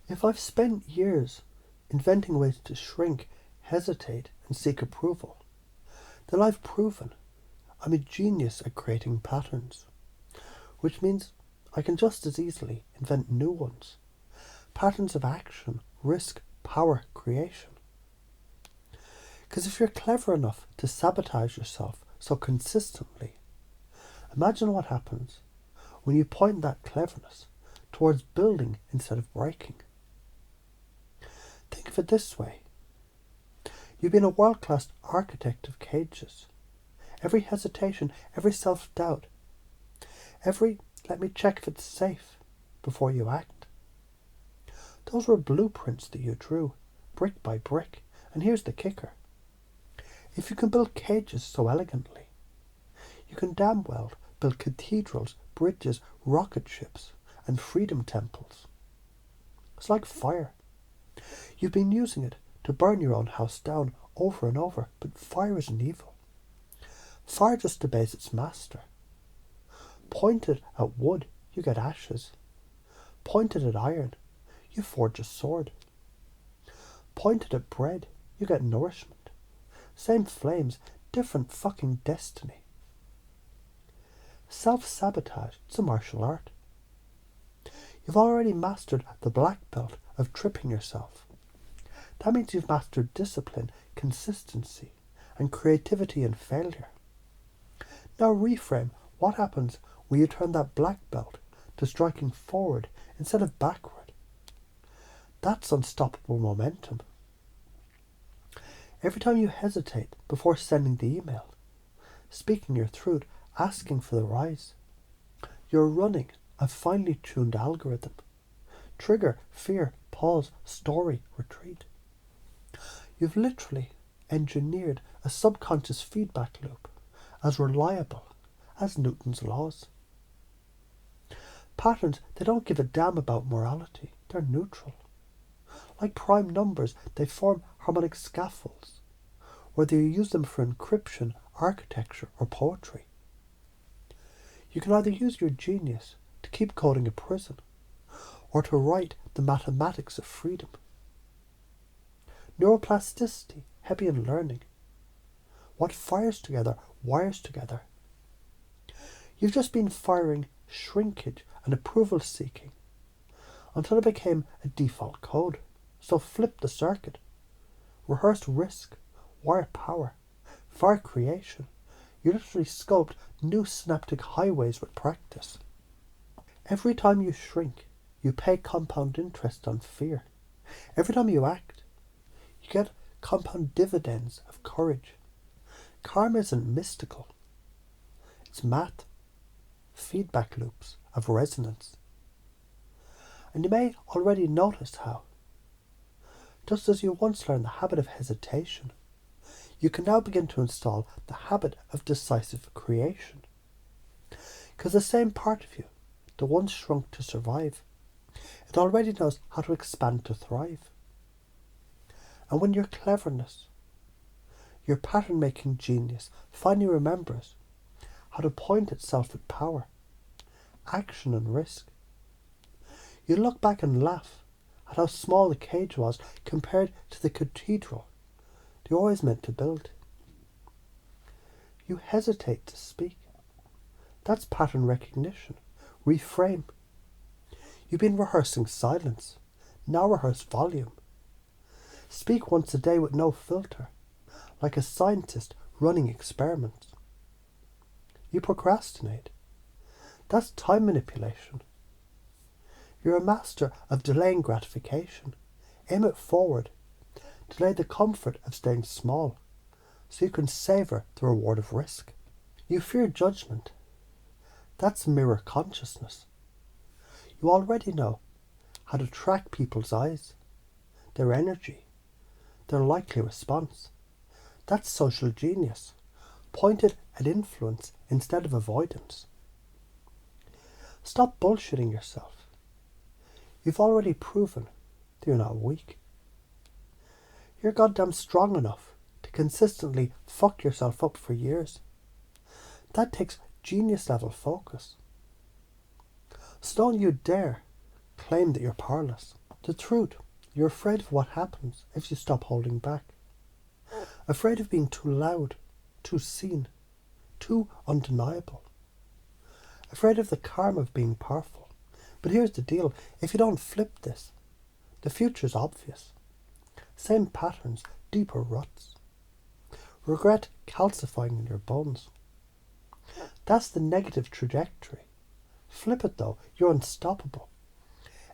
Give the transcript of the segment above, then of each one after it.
If I've spent years inventing ways to shrink, hesitate, and seek approval, then I've proven I'm a genius at creating patterns, which means I can just as easily invent new ones. Patterns of action, risk, power, creation. Because if you're clever enough to sabotage yourself so consistently, imagine what happens when you point that cleverness towards building instead of breaking. Think of it this way. You've been a world-class architect of cages. Every hesitation, every self-doubt, every let me check if it's safe before you act. Those were blueprints that you drew, brick by brick. And here's the kicker. If you can build cages so elegantly, you can damn well build cathedrals, bridges, rocket ships, and freedom temples. It's like fire. You've been using it to burn your own house down over and over, but fire isn't evil. Fire just obeys its master. Point it at wood, you get ashes. Point it at iron, you forge a sword. Point it at bread, you get nourishment. Same flames, different fucking destiny. Self-sabotage, it's a martial art. You've already mastered the black belt of tripping yourself. That means you've mastered discipline, consistency, and creativity and failure. Now reframe what happens when you turn that black belt to striking forward instead of backward. That's unstoppable momentum. Every time you hesitate before sending the email, speaking your truth, asking for the rise, you're running a finely tuned algorithm. Trigger, fear, pause, story, retreat. You've literally engineered a subconscious feedback loop as reliable as Newton's laws. Patterns, they don't give a damn about morality. They're neutral. Like prime numbers, they form harmonic scaffolds, whether you use them for encryption, architecture, or poetry. You can either use your genius to keep coding a prison, or to write the mathematics of freedom. Neuroplasticity, Hebbian learning. What fires together, wires together. You've just been firing shrinkage and approval seeking until it became a default code. So flip the circuit. Rehearse risk, wire power, fire creation. You literally sculpt new synaptic highways with practice. Every time you shrink, you pay compound interest on fear. Every time you act, you get compound dividends of courage. Karma isn't mystical. It's math, feedback loops of resonance. And you may already notice how, just as you once learned the habit of hesitation, you can now begin to install the habit of decisive creation. Because the same part of you that once shrunk to survive, it already knows how to expand to thrive. And when your cleverness, your pattern-making genius finally remembers how to point itself at power, action and risk, you look back and laugh at how small the cage was compared to the cathedral you always meant to build. You hesitate to speak. That's pattern recognition. Reframe. You've been rehearsing silence. Now rehearse volume. Speak once a day with no filter, like a scientist running experiments. You procrastinate. That's time manipulation. You're a master of delaying gratification. Aim it forward. Delay the comfort of staying small, so you can savour the reward of risk. You fear judgment. That's mirror consciousness. You already know how to track people's eyes, their energy, their likely response. That's social genius, pointed at influence instead of avoidance. Stop bullshitting yourself. You've already proven that you're not weak. You're goddamn strong enough to consistently fuck yourself up for years. That takes genius level focus. So don't you dare claim that you're powerless. The truth, you're afraid of what happens if you stop holding back. Afraid of being too loud, too seen, too undeniable. Afraid of the karma of being powerful. But here's the deal, if you don't flip this, the future's obvious. Same patterns, deeper ruts. Regret calcifying in your bones. That's the negative trajectory. Flip it though, you're unstoppable.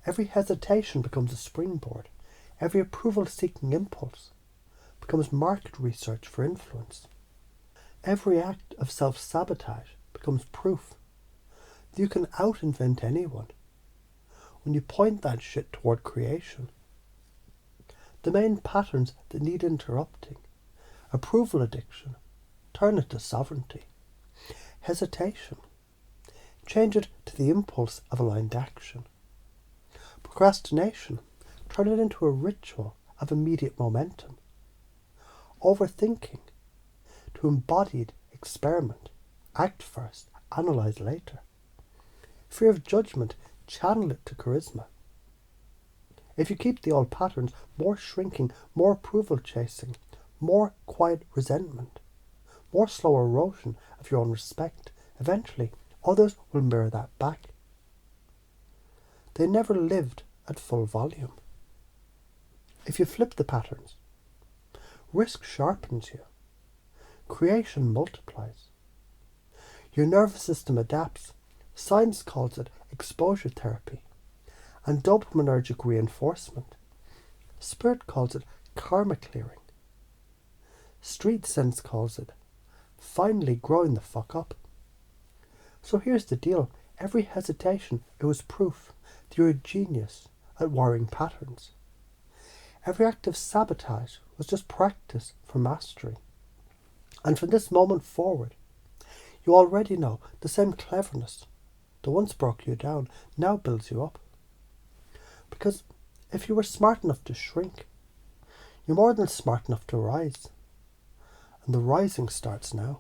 Every hesitation becomes a springboard. Every approval-seeking impulse becomes market research for influence. Every act of self-sabotage becomes proof that you can out-invent anyone when you point that shit toward creation. The main patterns that need interrupting: approval addiction, turn it to sovereignty. Hesitation, change it to the impulse of aligned action. Procrastination, turn it into a ritual of immediate momentum. Overthinking, to embodied experiment, act first, analyze later. Fear of judgment, channel it to charisma. If you keep the old patterns, more shrinking, more approval chasing, more quiet resentment, more slow erosion of your own respect, eventually others will mirror that back. They never lived at full volume. If you flip the patterns, risk sharpens you. Creation multiplies. Your nervous system adapts. Science calls it exposure therapy and dopaminergic reinforcement. Spirit calls it karma clearing. Street sense calls it finally growing the fuck up. So here's the deal. Every hesitation, it was proof that you're a genius at wiring patterns. Every act of sabotage was just practice for mastery. And from this moment forward, you already know the same cleverness that once broke you down now builds you up. Because if you were smart enough to shrink, you're more than smart enough to rise. And the rising starts now.